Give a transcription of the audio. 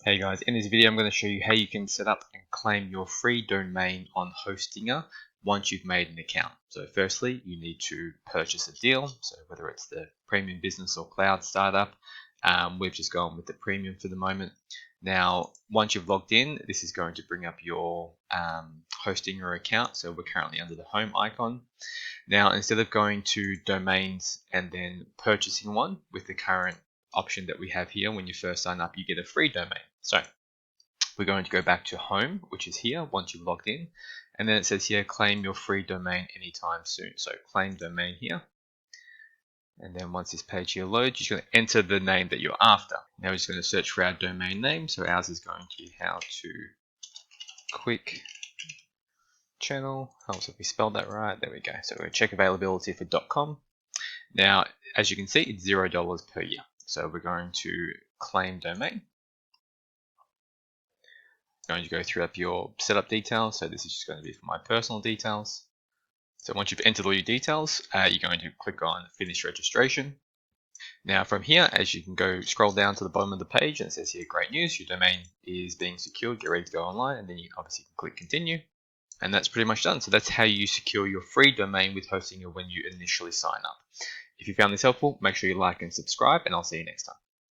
Hey guys, in this video I'm going to show you how you can set up and claim your free domain on Hostinger once you've made an account. So firstly, you need to purchase a deal. So whether it's the premium business or cloud startup, we've just gone with the premium for the moment. Now, once you've logged in, this is going to bring up your Hostinger account. So we're currently under the home icon. Now, instead of going to domains and then purchasing one with the current option that we have here, when you first sign up, you get a free domain. So we're going to go back to home, which is here once you've logged in. And then it says here, claim your free domain anytime soon. So claim domain here. And then once this page here loads, you're just going to enter the name that you're after. Now we're just going to search for our domain name. So ours is going to be how to quick channel. Helps if we spelled that right. There we go. So we're going to check availability for .com. Now, as you can see, it's $0 per year. So we're going to claim domain. Going to go through up your setup details. So this is just going to be for my personal details. So once you've entered all your details, you're going to click on finish registration. Now from here, as you can go scroll down to the bottom of the page, and it says here, great news, your domain is being secured, get ready to go online, and then you obviously can click continue. And that's pretty much done. So that's how you secure your free domain with Hostinger when you initially sign up. If you found this helpful, make sure you like and subscribe, and I'll see you next time.